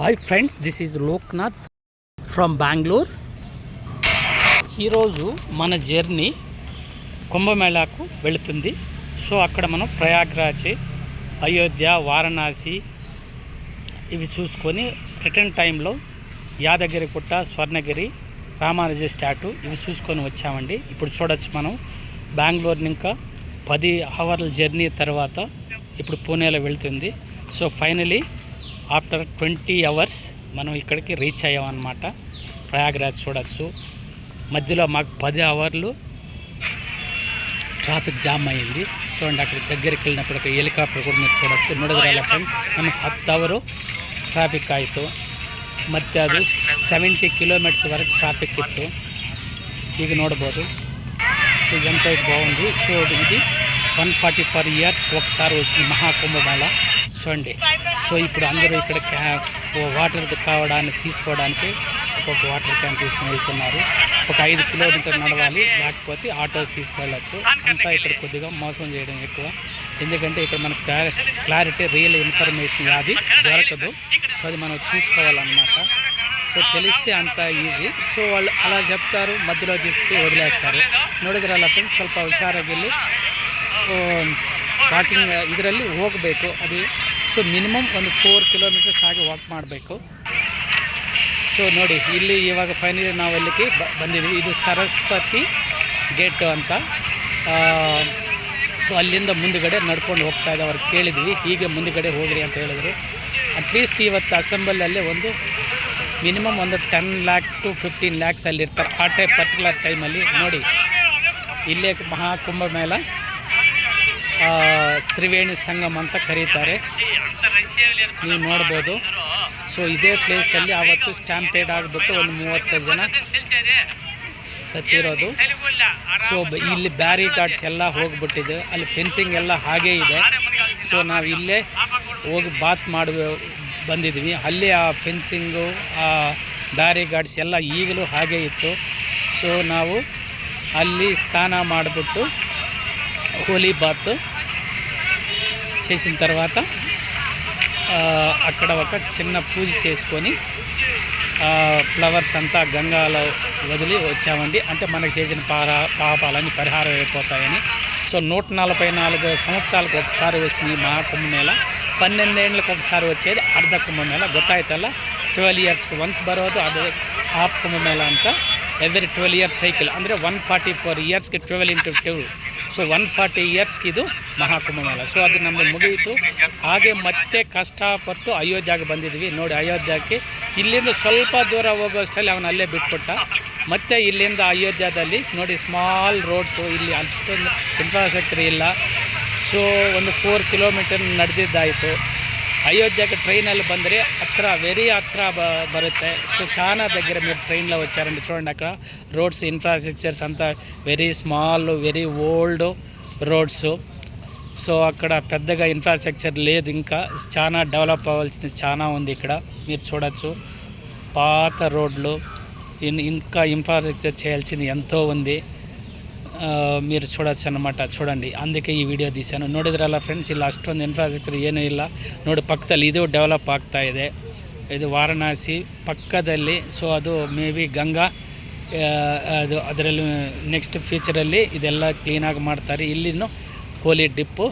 Hi friends, this is Loknath from Bengaluru. ఈరోజు మన journey కుంభమేళాకు వెళుతుంది. సో అక్కడ మనం ప్రయాగ్రాజ్, అయోధ్య, వారణాసి ఇవి చూసుకొని రిటర్న్ టైంలో యాదగిరిగుట్ట, స్వర్ణగిరి, రామానుజ స్టాట్యూ ఇవి చూసుకొని వచ్చామండి. ఇప్పుడు చూడొచ్చు మనం బెంగళూరు ఇంకా 10 అవర్ల జర్నీ తర్వాత ఇప్పుడు పూణేలో వెళ్తుంది. సో ఫైనలీ ఆఫ్టర్ 20 అవర్స్ మనం ఇక్కడికి రీచ్ అయ్యామన్నమాట. ప్రయాగ్రాజ్ చూడొచ్చు. మధ్యలో మాకు 10 అవర్లు ಟ್ರಾಫಿಕ್ ಜಾಮ್ ಅಯ್యింది. ಸೊ ಅಂಡ್ ಅక్కడ దగ్గరికి వెళ్ళినప్పుడు ఒక ಹೆಲಿಕಾಪ್ಟರ್ ಕೂಡ ನೀವು చూడొచ్చు. ನೋಡಿದ್ರಲ್ಲ ಫ್ರೆಂಡ್ಸ್, ನಮಗೆ 10 ಅವರು ಟ್ರಾಫಿಕ್ ಆಯಿತು. ಮತ್ತು ಅದು 70 ಕಿಲೋಮೀಟರ್ಸ್ ವರೆಗೆ ಟ್ರಾಫಿಕ್ ಇತ್ತು. ಈಗ ನೋಡ್ಬೋದು. సో ఎంత బాగుంది. సో ఇది 144 ఇయర్స్ ఒకసారి వచ్చింది మహాకుంభమేళ. చూడండి. సో ఇప్పుడు అందరూ ఇక్కడ వాటర్ కావడానికి తీసుకోవడానికి ఒక్కొక్క వాటర్ క్యాన్ తీసుకుని వెళ్తున్నారు. ఒక 5 కిలోమీటర్ నడవాలి, లేకపోతే ఆటోస్ తీసుకెళ్ళచ్చు. అంతా ఇక్కడ కొద్దిగా మోసం చేయడం ఎక్కువ. ఎందుకంటే ఇక్కడ మనకు క్లారిటీ రియల్ ఇన్ఫర్మేషన్ అది దొరకదు. సో అది మనం చూసుకోవాలన్నమాట. సో తెలిస్తే అంత ఈజీ. సో వాళ్ళు అలా చెప్తారు, మధ్యలో తీసుకుని వదిలేస్తారు. ನೋಡಿದ್ರಲ್ಲ ಫ್ರೆಂಡ್ಸ್, ಸ್ವಲ್ಪ ಹುಷಾರಾಗಿ ವಾಕಿಂಗ್ ಇದರಲ್ಲಿ ಹೋಗಬೇಕು. ಅದು ಸೊ ಮಿನಿಮಮ್ ಒಂದು 4 ಕಿಲೋಮೀಟರ್ಸ್ ಹಾಗೆ ವಾಕ್ ಮಾಡಬೇಕು. ಸೊ ನೋಡಿ, ಇಲ್ಲಿ ಇವಾಗ ಫೈನಲಿ ನಾವು ಅಲ್ಲಿಗೆ ಬಂದಿದ್ದೀವಿ. ಇದು ಸರಸ್ವತಿ ಗೇಟ್ ಅಂತ. ಸೊ ಅಲ್ಲಿಂದ ಮುಂದುಗಡೆ ನಡ್ಕೊಂಡು ಹೋಗ್ತಾ ಇದೆ. ಅವ್ರು ಕೇಳಿದ್ವಿ, ಹೀಗೆ ಮುಂದುಗಡೆ ಹೋಗ್ರಿ ಅಂತ ಹೇಳಿದ್ರು. ಅಟ್ಲೀಸ್ಟ್ ಇವತ್ತು ಅಸೆಂಬಲಲ್ಲೇ ಒಂದು ಮಿನಿಮಮ್ ಒಂದು 10 lakh to 15 lakhs ಅಲ್ಲಿರ್ತಾರೆ ಆ ಪರ್ಟಿಕ್ಯುಲರ್ ಟೈಮಲ್ಲಿ. ನೋಡಿ, ಇಲ್ಲೇ ಮಹಾಕುಂಭಮೇಳ ತ್ರಿವೇಣಿ ಸಂಗಮ ಅಂತ ಕರೀತಾರೆ, ನೀವು ನೋಡ್ಬೋದು. ಸೊ ಇದೇ ಪ್ಲೇಸಲ್ಲಿ ಆವತ್ತು ಸ್ಟ್ಯಾಂಪೇಡ್ ಆಗಿಬಿಟ್ಟು ಒಂದು 30 ಜನ ಸತ್ತಿರೋದು. ಸೊ ಇಲ್ಲಿ ಬ್ಯಾರಿಕಾಡ್ಸ್ ಎಲ್ಲ ಹೋಗ್ಬಿಟ್ಟಿದೆ. ಅಲ್ಲಿ ಫೆನ್ಸಿಂಗ್ ಎಲ್ಲ ಹಾಗೇ ಇದೆ. ಸೊ ನಾವು ಇಲ್ಲೇ ಹೋಗಿ ಬಾತ್ ಮಾಡಿ ಬಂದಿದ್ವಿ. ಅಲ್ಲಿ ಆ ಫೆನ್ಸಿಂಗು, ಆ ಬ್ಯಾರಿಕಾಡ್ಸ್ ಎಲ್ಲ ಈಗಲೂ ಹಾಗೇ ಇತ್ತು. ಸೊ ನಾವು ಅಲ್ಲಿ స్నాన ಮಾಡಿಬಿಟ್ಟು హోలీ బాత్ చేసిన తర్వాత అక్కడ ఒక చిన్న పూజ చేసుకొని ఫ్లవర్స్ అంతా గంగాలో వదిలి వచ్చామండి. అంటే మనకు చేసిన పాపాలన్నీ పరిహారం అయిపోతాయని. సో 144 సంవత్సరాలకు ఒకసారి వస్తుంది మహాకుంభమేళ. 12 ಏಳ್లకు ఒకసారి వచ్చేది ಅರ್ಧ కుంభమేళ. ಗೊತ್ತಾಯ್ತಲ್ಲ, 12 ಇಯರ್ಸ್ಗೆ ಒನ್ಸ್ ಬರೋದು ಅದು ಹಾಫ್ కుంభమేళ ಅಂತ. ಎವ್ರಿ 12 ಇಯರ್ಸ್ ಸೈಕಲ್ ಅಂದರೆ 144 ಇಯರ್ಸ್ಗೆ 12 into 2. ಸೊ 140 ಇಯರ್ಸ್ಗೆ ಇದು ಮಹಾಕುಂಭಮೇಳ. ಸೊ ಅದು ನಮಗೆ ಮುಗಿಯಿತು. ಹಾಗೆ ಮತ್ತೆ ಕಷ್ಟಪಟ್ಟು ಅಯೋಧ್ಯೆಗೆ ಬಂದಿದ್ವಿ. ನೋಡಿ, ಅಯೋಧ್ಯಕ್ಕೆ ಇಲ್ಲಿಂದ ಸ್ವಲ್ಪ ದೂರ ಹೋಗೋಷ್ಟರಲ್ಲಿ ಅವನು ಅಲ್ಲೇ ಬಿಟ್ಬಿಟ್ಟ. ಮತ್ತು ಇಲ್ಲಿಂದ ಅಯೋಧ್ಯದಲ್ಲಿ ನೋಡಿ ಸ್ಮಾಲ್ ರೋಡ್ಸು, ಇಲ್ಲಿ ಅಷ್ಟೊಂದು ಇನ್ಫ್ರಾಸ್ಟ್ರಕ್ಚರ್ ಇಲ್ಲ. ಸೊ ಒಂದು 4 ಕಿಲೋಮೀಟರ್ ನಡೆದಿದ್ದಾಯಿತು. అయోధ్యకి ట్రైన్లో బందరే అత్ర వెరీ అత్ర బರುತ್ತೆ. సో చాలా దగ్గర మీరు ట్రైన్లో వచ్చారండి. చూడండి, అక్కడ రోడ్స్ ఇన్ఫ్రాస్ట్రక్చర్స్ అంతా very small, very old roads. So అక్కడ పెద్దగా ఇన్ఫ్రాస్ట్రక్చర్ లేదు. ఇంకా చాలా డెవలప్ అవ్వాల్సింది చాలా ఉంది. ఇక్కడ మీరు చూడొచ్చు, పాత రోడ్లు, ఇంకా ఇన్ఫ్రాస్ట్రక్చర్ చేయాల్సింది ఎంతో ఉంది. మీరు చూడొచ్చు అన్నమాట. చూడండి, అందుకే ಈ ವಿಡಿಯೋ తీశాను. ನೋಡಿದ್ರಲ್ಲ ಫ್ರೆಂಡ್ಸ್, ಇಲ್ಲ ಅಷ್ಟೊಂದು ಇನ್ಫ್ರಾಸ್ಟ್ರಕ್ಚರ್ ಏನೂ ಇಲ್ಲ. ನೋಡಿ, ಪಕ್ಕದಲ್ಲಿ ಇದು ಡೆವಲಪ್ ಆಗ್ತಾ ಇದೆ. ಇದು ವಾರಣಾಸಿ ಪಕ್ಕದಲ್ಲಿ. ಸೊ ಅದು ಮೇ ಬಿ ಗಂಗಾ, ಅದು ಅದರಲ್ಲಿ ನೆಕ್ಸ್ಟ್ ಫ್ಯೂಚರಲ್ಲಿ ಇದೆಲ್ಲ ಕ್ಲೀನಾಗಿ ಮಾಡ್ತಾರೆ. ಇಲ್ಲಿನೂ ಹೋಲಿ ಡಿಪ್ಪು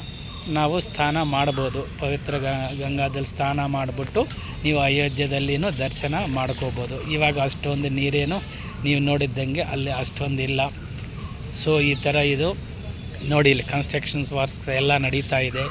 ನಾವು ಸ್ನಾನ ಮಾಡ್ಬೋದು. ಪವಿತ್ರ ಗಂಗಾದಲ್ಲಿ ಸ್ನಾನ ಮಾಡಿಬಿಟ್ಟು ನೀವು ಅಯೋಧ್ಯೆಯಲ್ಲಿನೂ ದರ್ಶನ ಮಾಡ್ಕೋಬೋದು. ಇವಾಗ ಅಷ್ಟೊಂದು ನೀರೇನು ನೀವು ನೋಡಿದ್ದಂಗೆ ಅಲ್ಲಿ ಅಷ್ಟೊಂದು ಇಲ್ಲ. ಸೊ ಈ ಥರ ಇದು ನೋಡಿ, ಇಲ್ಲಿ ಕನ್ಸ್ಟ್ರಕ್ಷನ್ಸ್ ವರ್ಕ್ಸ್ ಎಲ್ಲ ನಡೀತಾ ಇದೆ.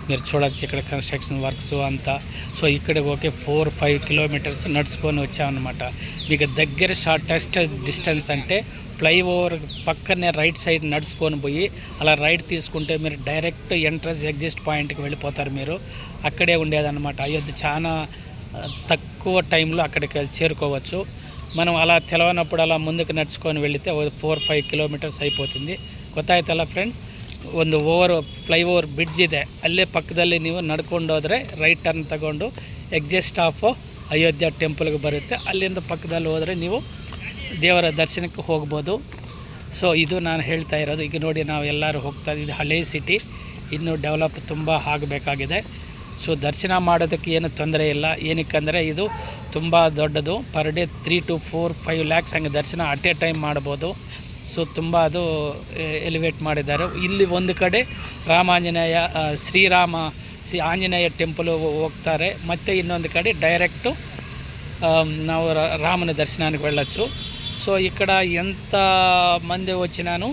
మీరు చూడొచ్చు ఇక్కడ కన్స్ట్రక్షన్ వర్క్స్ అంతా. సో ఇక్కడ ఓకే 4-5 కిలోమీటర్స్ నడుచుకొని వచ్చామన్నమాట. మీకు దగ్గర షార్టెస్ట్ డిస్టెన్స్ అంటే ఫ్లైఓవర్ పక్కనే రైట్ సైడ్ నడుచుకొని పోయి అలా రైట్ తీసుకుంటే మీరు డైరెక్ట్ ఎంట్రన్స్ ఎగ్జిట్ పాయింట్కి వెళ్ళిపోతారు. మీరు అక్కడే ఉండేదన్నమాట. అయోధ్య చాలా తక్కువ టైంలో అక్కడికి చేరుకోవచ్చు. మనం అలా తెలవనప్పుడు అలా ಮುಂದಕ್ಕೆ ನಡ್ಸ್ಕೊಂಡು వెళితే 4-5 ಕಿಲೋಮೀಟರ್ಸ್ అయిపోతుంది. ಗೊತ್ತಾಯ್ತಲ್ಲ ಫ್ರೆಂಡ್ಸ್, ಒಂದು ಫ್ಲೈಓವರ್ ಬ್ರಿಡ್ಜ್ ಇದೆ, ಅಲ್ಲೇ ಪಕ್ಕದಲ್ಲಿ ನೀವು ನಡ್ಕೊಂಡು ಹೋದರೆ ರೈಟ್ ಟರ್ನ್ ತಗೊಂಡು ಎಕ್ಸಿಟ್ ಸ್ಟಾಪ್ ಅಯೋಧ್ಯ ಟೆಂಪಲ್ಗೆ ಬರುತ್ತೆ. ಅಲ್ಲಿಂದ ಪಕ್ಕದಲ್ಲಿ ಹೋದರೆ ನೀವು ದೇವರ ದರ್ಶನಕ್ಕೆ ಹೋಗ್ಬೋದು. ಸೊ ಇದು ನಾನು ಹೇಳ್ತಾ ಇರೋದು. ಈಗ ನೋಡಿ, ನಾವು ಎಲ್ಲರೂ ಹೋಗ್ತಾ ಇದ್ದೀವಿ. ಹಳೆ ಸಿಟಿ ಇನ್ನೂ ಡೆವಲಪ್ ತುಂಬ ಆಗಬೇಕಾಗಿದೆ. ಸೊ ದರ್ಶನ ಮಾಡೋದಕ್ಕೆ ಏನು ತೊಂದರೆ ಇಲ್ಲ. ಏನಕ್ಕಂದರೆ ಇದು ತುಂಬ ದೊಡ್ಡದು, ಪರ್ ಡೇ 3 to 4-5 ಲ್ಯಾಕ್ಸ್ ಹಂಗೆ ದರ್ಶನ ಅಟ್ ಎ ಟೈಮ್ ಮಾಡ್ಬೋದು. ಸೊ ತುಂಬ ಅದು ಎಲಿವೇಟ್ ಮಾಡಿದ್ದಾರೆ. ಇಲ್ಲಿ ಒಂದು ಕಡೆ ರಾಮಾಂಜನೇಯ ಶ್ರೀ ಆಂಜನೇಯ ಟೆಂಪಲ್ ಹೋಗ್ತಾರೆ, ಮತ್ತು ಇನ್ನೊಂದು కಡೆ డైరెక్ట్ ನಾವು రామన దర్శనానికి వెళ్ళొచ్చు. సో ఇక్కడ ఎంత మంది వచ్చినాను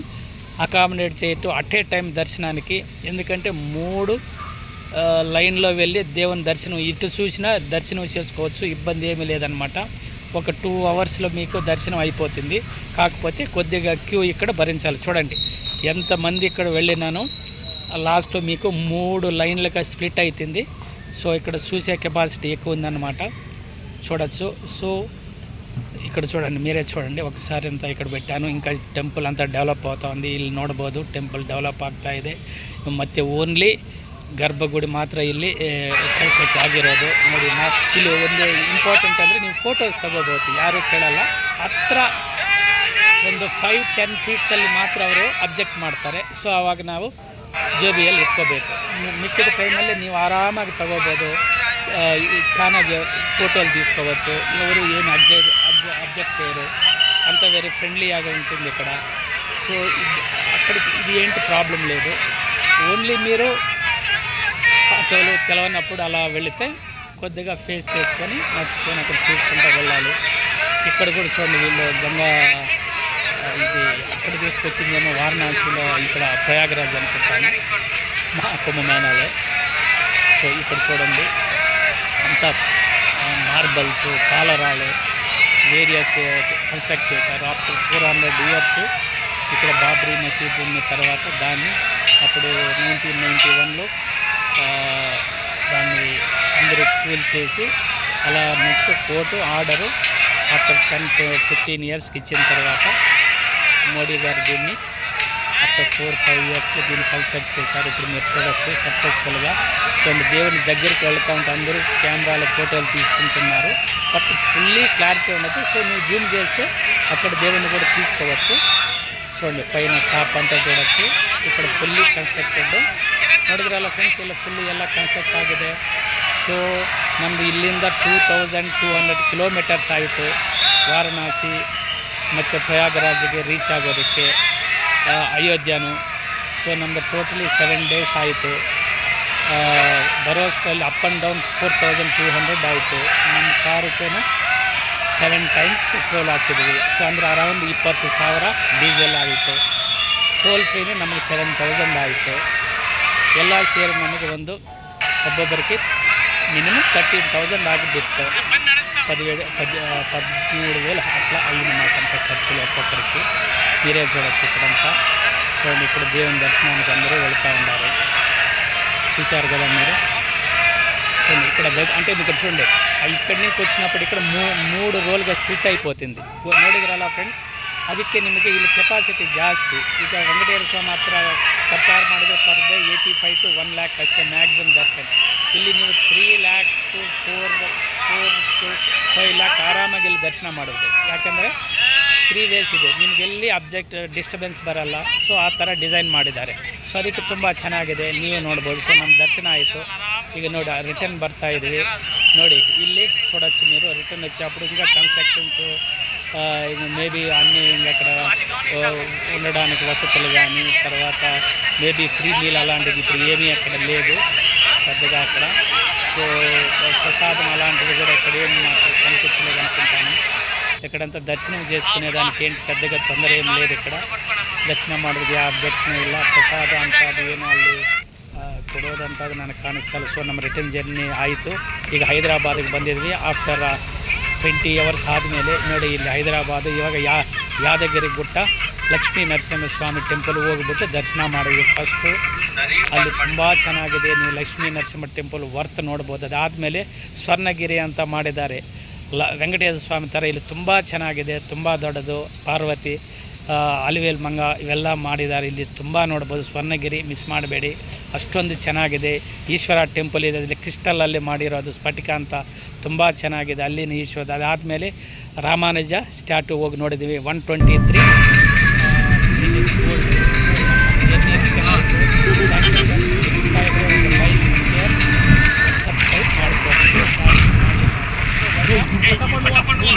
అకామిడేట్ చేయొచ్చు అట్ ఏ టైం దర్శనానికి. ఎందుకంటే 3 లైన్లో వెళ్ళి దేవుని దర్శనం ఇటు చూసినా దర్శనం చేసుకోవచ్చు, ఇబ్బంది ఏమీ లేదనమాట. ఒక 2 అవర్స్లో మీకు దర్శనం అయిపోతుంది. కాకపోతే కొద్దిగా క్యూ ఇక్కడ భరించాలి. చూడండి ఎంతమంది ఇక్కడ వెళ్ళినాను. లాస్ట్లో మీకు 3 లైన్లుగా స్ప్లిట్ అవుతుంది. సో ఇక్కడ చూసే కెపాసిటీ ఎక్కువ ఉందన్నమాట, చూడొచ్చు. సో ఇక్కడ చూడండి, మీరే చూడండి ఒకసారి అంతా ఇక్కడ పెట్టాను. ఇంకా ಟೆಂಪಲ್ ಅಂತ ಡೆವಲಪ್ ಆಗ್ತಾ ఉంది. ಇಲ್ಲಿ ನೋಡ್ಬೋದು ಟೆಂಪಲ್ ಡೆವಲಪ್ ಆಗ್ತಾ ಇದೆ. ಮತ್ತು ಓನ್ಲಿ ಗರ್ಭಗುಡಿ ಮಾತ್ರ ಇಲ್ಲಿ ಕನ್ಸ್ಟ್ರಕ್ಟ್ ಆಗಿರೋದು. ನೋಡಿ ಇಲ್ಲಿ ಒಂದು ಇಂಪಾರ್ಟೆಂಟ್ ಅಂದರೆ ನೀವು ಫೋಟೋಸ್ ತಗೋಬೋದು, ಯಾರೂ ಕೇಳಲ್ಲ. ಹತ್ರ ಒಂದು 5-10 ಫೀಟ್ಸಲ್ಲಿ ಮಾತ್ರ ಅವರು ಅಬ್ಜೆಕ್ಟ್ ಮಾಡ್ತಾರೆ. ಸೊ ಆವಾಗ ನಾವು ಜೋಬಿಯಲ್ಲಿ ಇಟ್ಕೋಬೇಕು. ಮಿಕ್ಕಿದ ಟೈಮಲ್ಲಿ ನೀವು ಆರಾಮಾಗಿ తగోಬೋದು, ಚೆನ್ನಾಗಿ ఫోటోలు తీసుకోవచ్చు. ఎవరు ఏమి అబ్జెక్ట్ చేయరు, అంత వెరీ ఫ్రెండ్లీగా ఉంటుంది ఇక్కడ. సో అక్కడికి ఇది ఏంటి ప్రాబ్లం లేదు. ఓన్లీ మీరు ఆటోలు తెలవనప్పుడు అలా వెళితే కొద్దిగా ఫేస్ చేసుకొని నడుచుకొని అక్కడ చూసుకుంటూ వెళ్ళాలి. ఇక్కడ కూడా చూడండి, వీళ్ళు గంగా ఇది అక్కడ తీసుకొచ్చిందేమో వారణాసిలో, ఇక్కడ ప్రయాగరాజ్ అనుకుంటాను, కుంభమేళాలో. సో ఇక్కడ చూడండి అంతా మార్బల్స్, పాలరాలు వేరియస్ కన్స్ట్రక్ట్ చేశారు. ఆఫ్టర్ 400 years ఇక్కడ బాబ్రీ మసీద్ ఉన్న తర్వాత దాన్ని అప్పుడు 1991లో దాన్ని అందరూ కూల్ చేసి అలా next court order after 10 to 15 yearsకి ఇచ్చిన తర్వాత మోడీ గారు దీన్ని ఆఫ్టర్ 4-5 yearsలో దీన్ని కన్స్ట్రక్ట్ చేశారు. ఇప్పుడు మీరు చూడవచ్చు సక్సెస్ఫుల్గా. సో దేవుని దగ్గరికి వెళ్తూ ఉంటే అందరూ కెమెరాలో ఫోటోలు తీసుకుంటున్నారు, బట్ ఫుల్లీ క్లారిటీ ఉండదు. సో నువ్వు జూమ్ చేస్తే అక్కడ దేవుని కూడా తీసుకోవచ్చు. చూడండి పైన టాప్ అంతా చూడవచ్చు. ఇక్కడ ಫುಲ್ಲಿ ಕನ್ಸ್ಟ್ರಕ್ಟೆಡ್ ನೋಡಿದ್ರಲ್ಲ ಫ್ರೆಂಡ್ಸ್, ಎಲ್ಲ ಫುಲ್ಲಿ ಎಲ್ಲ ಕನ್ಸ್ಟ್ರಕ್ಟ್ ಆಗಿದೆ. ಸೊ ನಮ್ಮದು ಇಲ್ಲಿಂದ 2200 kilometers ಆಯಿತು ವಾರಣಾಸಿ ಮತ್ತು ಪ್ರಯಾಗರಾಜ್ಗೆ ರೀಚ್ ಆಗೋದಕ್ಕೆ, ಅಯೋಧ್ಯನು. ಸೊ ನಮ್ಮದು ಟೋಟಲಿ 7 days ಆಯಿತು. ಬರೋಷ್ಟರಲ್ಲಿ ಅಪ್ ಆ್ಯಂಡ್ ಡೌನ್ 4200 ಆಯಿತು. ನಮ್ಮ ಕಾರಕ್ಕೇನು 7 times ಪೆಟ್ರೋಲ್ ಹಾಕಿದ್ವಿ. ಸೊ ಅಂದರೆ ಅರೌಂಡ್ 20,000 ಡೀಸೆಲ್ ಆಯಿತು. ಟೋಲ್ ಫ್ರೀನೇ ನಮಗೆ 7,000 ಆಯಿತು. ಎಲ್ಲ ಸೇರಿ ನಮಗೆ ಒಬ್ಬೊಬ್ಬರಿಗೆ మినిమం 13,000 ಆಗಿಬಿತ್ತು. 13,000 అట్లా అయ్యింది మాకంత ఖర్చులు ఒక్కొక్కరికి. మీరే చూడొచ్చు ఇక్కడంతా. చూడండి ఇక్కడ దేవుని దర్శనానికి అందరూ వెళ్తూ ఉన్నారు, చూశారు కదా మీరు. చూడండి ఇక్కడ అంటే ఇక్కడ చూడండి ఇక్కడి నుంచి వచ్చినప్పుడు ఇక్కడ 3 రోజులుగా ಸ್ಪ್ಲಿಟ್ అయిపోతుంది. ನೋಡಿದ್ರಲ್ಲ ಫ್ರೆಂಡ್ಸ್, ಅದಕ್ಕೆ ನಿಮಗೆ ಇಲ್ಲಿ ಕೆಪಾಸಿಟಿ ಜಾಸ್ತಿ. ಈಗ ವೆಂಕಟೇಶ್ವರ ಸ್ವಾಮಿ ಹತ್ರ ಕಂಪೇರ್ ಮಾಡಿದ್ರೆ ಪರ್ ಡೇ 85 to 1 lakh ಅಷ್ಟೇ ಮ್ಯಾಕ್ಸಿಮಮ್ ದರ್ಶನ. ಇಲ್ಲಿ ನೀವು 3 lakh to 4 to 5 lakh ಆರಾಮಾಗಿ ಇಲ್ಲಿ ದರ್ಶನ ಮಾಡ್ಬೋದು. ಯಾಕಂದರೆ 3 ways ಇದೆ, ನಿಮಗೆಲ್ಲಿ ಡಿಸ್ಟರ್ಬೆನ್ಸ್ ಬರಲ್ಲ. ಸೊ ಆ ಥರ ಡಿಸೈನ್ ಮಾಡಿದ್ದಾರೆ. ಸೊ ಅದಕ್ಕೆ ತುಂಬ ಚೆನ್ನಾಗಿದೆ, ನೀವು ನೋಡ್ಬೋದು. ಸೊ ನಮ್ಮ ದರ್ಶನ ಆಯಿತು. ಈಗ ನೋಡಿ ರಿಟರ್ನ್ ಬರ್ತಾ ఇదివి. ನೋಡಿ ಇಲ್ಲಿ చూడొచ్చు మీరు. రిటర్న్ వచ్చేప్పుడు ఇంకా కన్స్ట్రక్షన్స్ మేబీ అన్నీ అక్కడ ఉండడానికి వసతులు కానీ, తర్వాత మేబీ ఫ్రీ మీల్ అలాంటిది ఇప్పుడు ఏమీ అక్కడ లేదు పెద్దగా అక్కడ. సో ప్రసాదం అలాంటివి కూడా ఇక్కడ ఏమి నాకు కనిపించలేదు అనుకుంటాను. ఇక్కడంతా దర్శనం చేసుకునేదానికి ఏంటి పెద్దగా ತೊಂದರೆ ఏం లేదు. ఇక్కడ ದರ್ಶನ ಮಾಡೋದಕ್ಕೆ ಅಬ್ಜೆಕ್ಷನ್ ಇಲ್ಲ. ಪ್ರಸಾದ ಅಂತ ಅದು ಏನು ಅಲ್ಲಿ ಕೊಡೋದಂಥದ್ದು ನನಗೆ ಕಾಣಿಸ್ತಾ ಇಲ್ಲ. ಸೊ ನಮ್ಮ ರಿಟರ್ನ್ ಜರ್ನಿ ಆಯಿತು. ಈಗ ಹೈದರಾಬಾದಿಗೆ ಬಂದಿದ್ವಿ ಆಫ್ಟರ್ 20 hours ಆದಮೇಲೆ. ನೋಡಿ ಇಲ್ಲಿ ಹೈದರಾಬಾದ್ ಇವಾಗ ಯಾದಗಿರಿ ಗುಟ್ಟ ಲಕ್ಷ್ಮೀ ನರಸಿಂಹಸ್ವಾಮಿ ಟೆಂಪಲ್ ಹೋಗ್ಬಿಟ್ಟು ದರ್ಶನ ಮಾಡಿದ್ವಿ ಫಸ್ಟು. ಅಲ್ಲಿ ತುಂಬ ಚೆನ್ನಾಗಿದೆ, ನೀವು ಲಕ್ಷ್ಮೀ ನರಸಿಂಹ ಟೆಂಪಲ್ ವರ್ತ್ ನೋಡ್ಬೋದು. ಅದಾದಮೇಲೆ ಸ್ವರ್ಣಗಿರಿ ಅಂತ ಮಾಡಿದ್ದಾರೆ, ವೆಂಕಟೇಶ್ವರ ಸ್ವಾಮಿ ಥರ ಇಲ್ಲಿ ತುಂಬ ಚೆನ್ನಾಗಿದೆ, ತುಂಬ ದೊಡ್ಡದು. ಪಾರ್ವತಿ, ಅಲಿವೇಲ್ ಮಂಗ ಇವೆಲ್ಲ ಮಾಡಿದ್ದಾರೆ ಇಲ್ಲಿ, ತುಂಬ ನೋಡ್ಬೋದು. ಸ್ವರ್ಣಗಿರಿ ಮಿಸ್ ಮಾಡಬೇಡಿ, ಅಷ್ಟೊಂದು ಚೆನ್ನಾಗಿದೆ. ಈಶ್ವರ ಟೆಂಪಲ್ ಇದೆ, ಇಲ್ಲಿ ಕ್ರಿಸ್ಟಲಲ್ಲಿ ಮಾಡಿರೋದು, ಸ್ಫಟಿಕ ಅಂತ, ತುಂಬ ಚೆನ್ನಾಗಿದೆ ಅಲ್ಲಿನ ಈಶ್ವರ. ಅದಾದಮೇಲೆ ರಾಮಾನುಜ ಸ್ಟ್ಯಾಟು ಹೋಗಿ ನೋಡಿದ್ದೀವಿ, 123 ಜರ್ನಿ. ಇಷ್ಟ ಇದ್ದರೆ ಒಂದು ಲೈಕ್, ಶೇರ್, జై